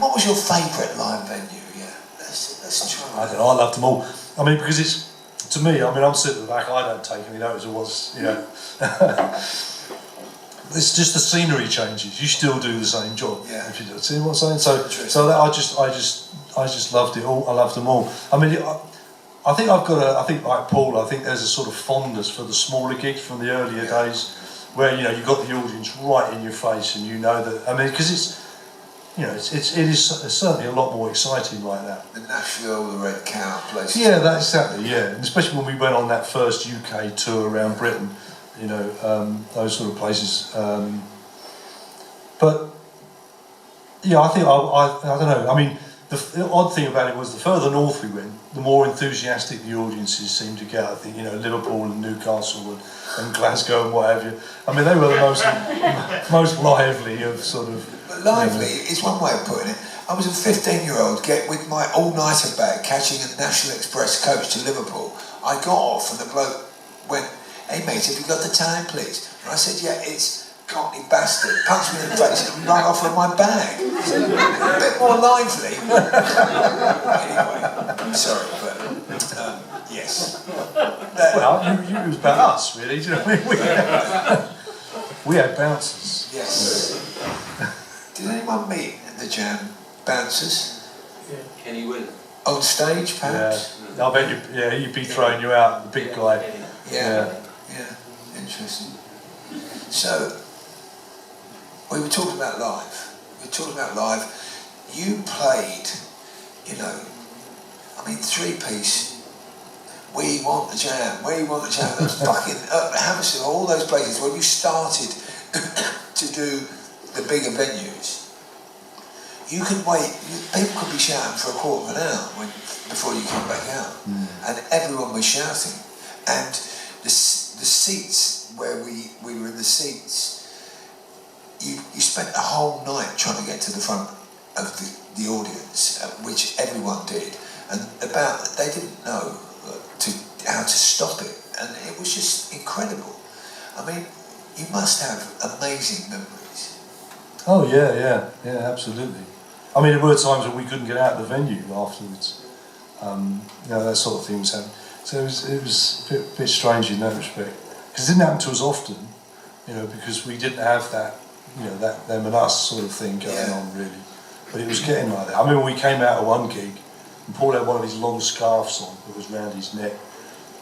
What was your favourite live venue? Yeah, let's try. I don't know. I loved them all. I mean, because it's to me. I mean, I'm sitting at the back. I don't take any notice of what's It's just the scenery changes. You still do the same job. Yeah. If you do, see what I'm saying? So that I just loved it all. I loved them all. I mean, I think I think like Paul. I think there's a sort of fondness for the smaller gigs from the earlier days, where you've got the audience right in your face, and you know that. I mean, because it's. It is certainly a lot more exciting like that. The Nashville, the Red Cow places. Yeah, that's exactly, yeah. And especially when we went on that first UK tour around Britain, those sort of places. But, yeah, I think, I don't know, I mean, the odd thing about it was the further north we went, the more enthusiastic the audiences seemed to get. I think, Liverpool and Newcastle and Glasgow and what have you. I mean, they were the most lively of sort of... But lively is one way of putting it. I was a 15-year-old with my all-nighter bag catching a National Express coach to Liverpool. I got off and the bloke went, "Hey mate, have you got the time please?" And I said, "Yeah, it's cockney bastard." Punched me in the face and ran off with my bag. A bit more lively. Anyway, I'm sorry, but yes. Well, it was about us, really. Do you know what I mean? We had bouncers. Yes. Did anyone meet at the Jam bouncers? Yeah. Kenny Will. On stage, perhaps? Yeah. I bet he'd be throwing you out, the big guy. Yeah. Interesting. So, we were talking about live. You played, three-piece. We want the Jam. That's fucking Hammersmith, all those places where you started to do the bigger venues. You could wait. People could be shouting for a quarter of an hour before you came back out, and everyone was shouting. And the seats where we were in the seats, you spent a whole night trying to get to the front of the audience, which everyone did, and they didn't know how to stop it, and it was just incredible. I mean, you must have amazing memories. Oh yeah, absolutely. I mean, there were times when we couldn't get out of the venue afterwards. That sort of thing was happening. So it was a bit strange in that respect, because it didn't happen to us often, because we didn't have that, that them and us sort of thing going on really. But it was getting like that. I remember we came out of one gig, and Paul had one of his long scarves on that was round his neck,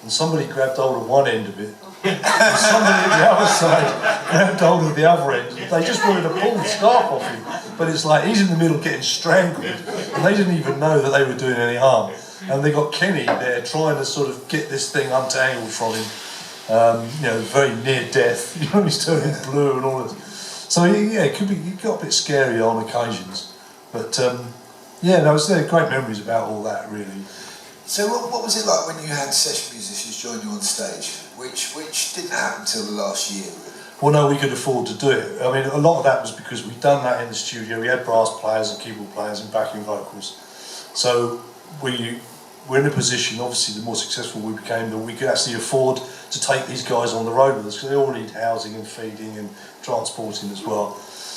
and somebody grabbed hold of one end of it, and somebody at the other side grabbed hold of the other end. They just wanted to pull the scarf off him, but it's like he's in the middle getting strangled, and they didn't even know that they were doing any harm. And they got Kenny there trying to sort of get this thing untangled from him, very near death. He's turning blue and all this. So it got a bit scary on occasions, but they're great memories about all that really. So what was it like when you had session musicians join you on stage, which didn't happen until the last year, really? Well, no, we could afford to do it. I mean, a lot of that was because we'd done that in the studio. We had brass players and keyboard players and backing vocals. So we were in a position, obviously the more successful we became, that we could actually afford to take these guys on the road with us, because they all need housing and feeding and transporting as well.